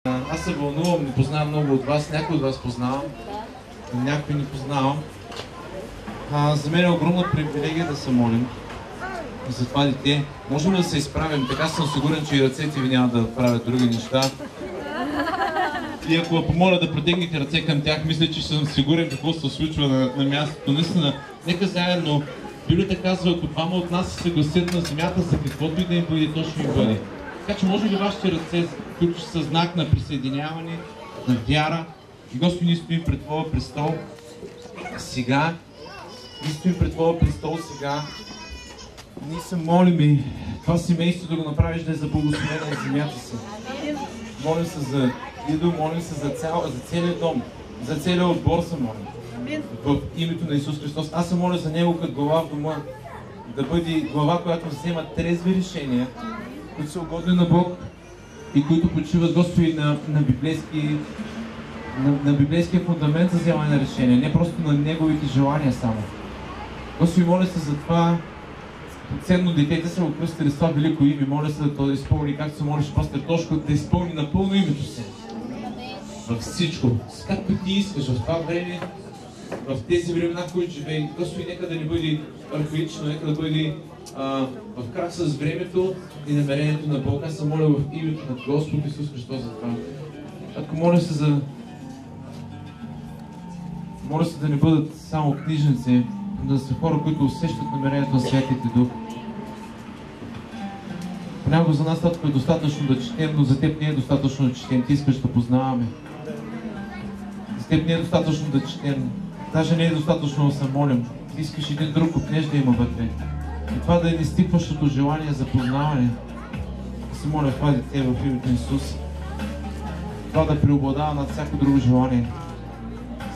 Аз се вълнувам, не познавам много от вас, някой от вас познавам, някой не познавам. За мен е огромна привилегия да се молим за това дете. Можем да се изправим, така съм сигурен, че и ръцете ви няма да правят други неща. И ако помоля да протегнете ръце към тях, мисля, че съм сигурен какво се случва на мястото. Наистина, нека заедно, Библията казва, ако двама от нас се съгласят на земята, за каквото и да им бъде, то ще им бъде. Така че може ли вашите ръце, които са знак на присъединяване, на вяра, и Господи, ние стоим пред Твоя престол сега, ние стоим пред Твоя престол сега, ние се молим и това семейство да го направиш да е за благословение на земята си. Молим се за Идо, молим се за целия дом, за целия отбор се молим. В името на Исус Христос. Аз се моля за него като глава в дома, да бъде глава, която взема трезви решения, които са угодни на Бог и които почиват, Господи, на библейския фундамент за вземане на решения, не просто на неговите желания само. Господи, моля се за това ценно детете са го кръстили с това велико име. Моля се да изпълни, както се молиш пастор Тошко, да изпълни напълно името си. Във всичко, както ти искаш в това време, в тези времена, в които живее. Господи, нека да не бъде архаично, нека да бъде в крак с времето и намерението на Бог. Аз се моля в името на Господ Исус Христос за това. Ако моля се да не бъдат само книжници, да са хора, които усещат намерението на Святите Дух. Понякога за нас татко е достатъчно да четем, но за теб не е достатъчно да четем. Ти искаш да познаваме. За теб не е достатъчно да четем. Даже не е достатъчно да се молим. Ти искаш един друг копнеж да има вътре. И това да е нестикващото желание за познаване. Да се моля това дете в името на Исус. Това да преобладава над всяко друго желание.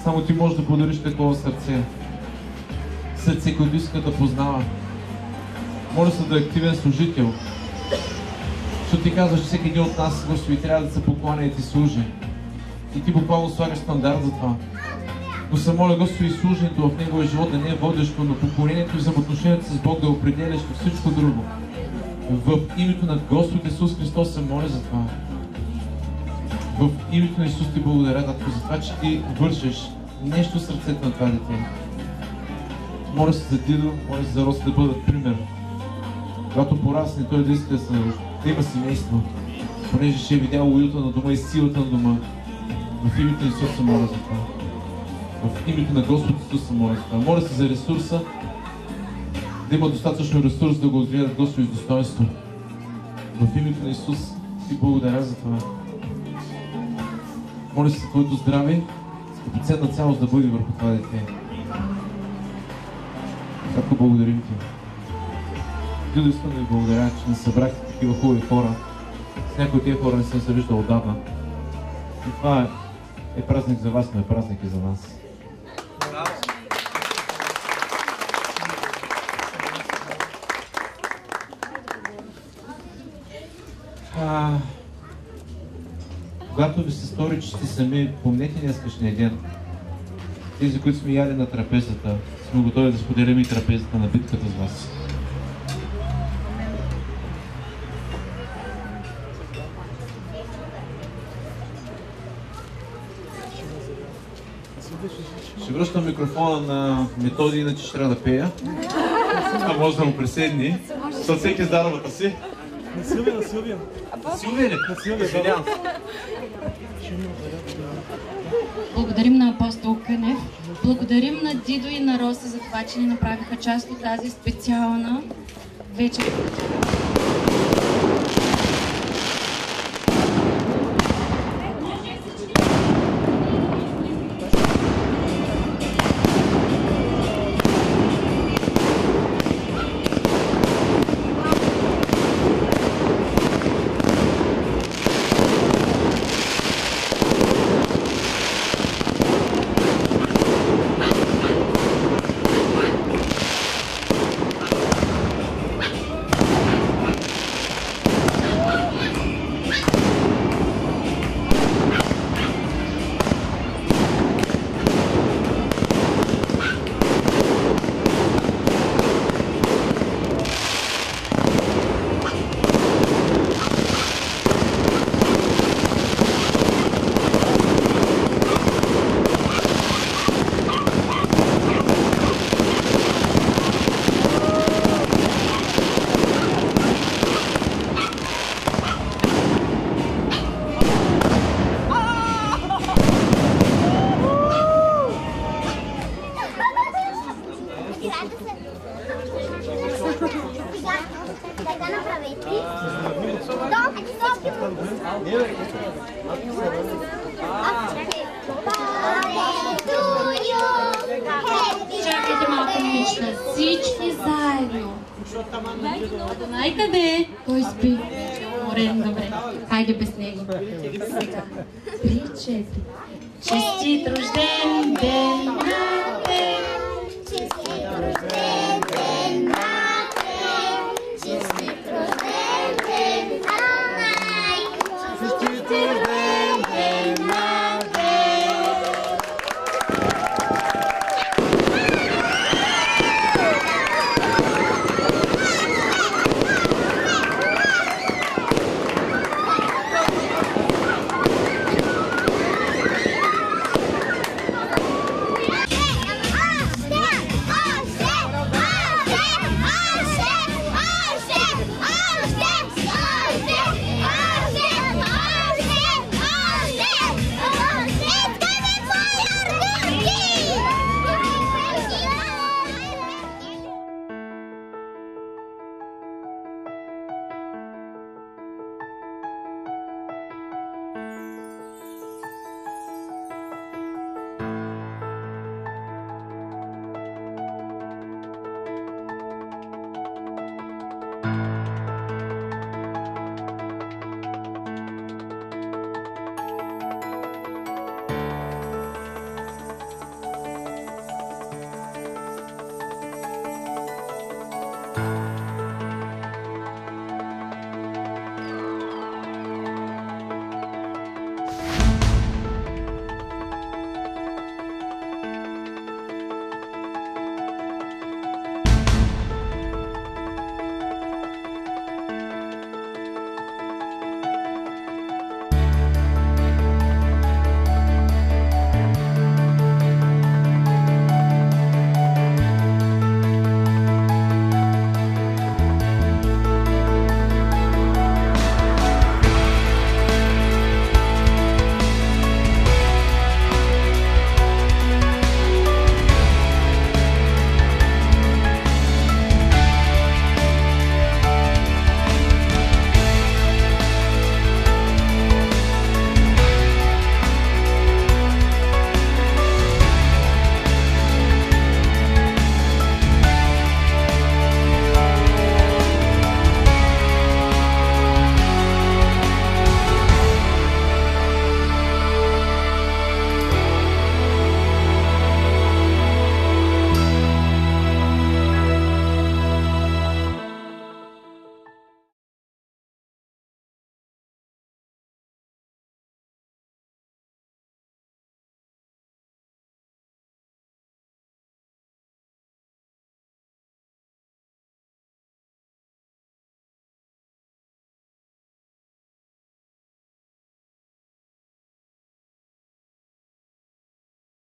Само ти можеш да подариш такова сърце. Сърце, което иска да познава. Може се да е активен служител. Защото ти казваш, че всеки един от нас, Господи, трябва да се покланя и ти служи. И ти буквално слагаш стандарт за това. Но се моля, Господи, служението в неговия живот да не е водещо, но поклонението и взаимоотношението с Бог да определяш всичко друго. В името на Господ Исус Христос се моля за това. В името на Исус ти благодаря, Татко, за това, че ти вършиш нещо в сърцето на това дете. Моля се за Дидо, моля се за Роси да бъдат пример. Когато порасне, той да иска да има семейство, понеже ще е видял уюта на дома и силата на дома. В името на Исус се моля за това. В името на Господ Исус се моля за това. Моля се за ресурса, да има достатъчно ресурс да го отгледат Господи с достоинство. В името на Исус ти благодаря за това. Моля се за твоето здраве, скъпоценна цялост да бъде върху това дете. Татко, благодарим ти. Дидо, искам да ви благодаря, че не събрахте такива хубави хора. С някои от тези хора не съм се виждал отдавна. И това е празник за вас, но е празник и за нас. Когато ви се стори, че сте сами, помнете днескашния ден. Тези, които сме яли на трапезата, сме готови да споделим и трапезата на битката с вас. Ще връщам микрофона на Методи, иначе ще трябва да пея. А може да му присъедини. Защото всеки е здравата си. На Силвия. Силвия ли? На Силвия, да. Благодарим на апостол Кънев. Благодарим на Дидо и на Роса за това, че ни направиха част от тази специална вечер. Чакайте малко, момичета. Всички заедно. Адонай къде? Той спи. Уморен, добре. Хайде без него. Сега. 3, 4. Честит рожден ден!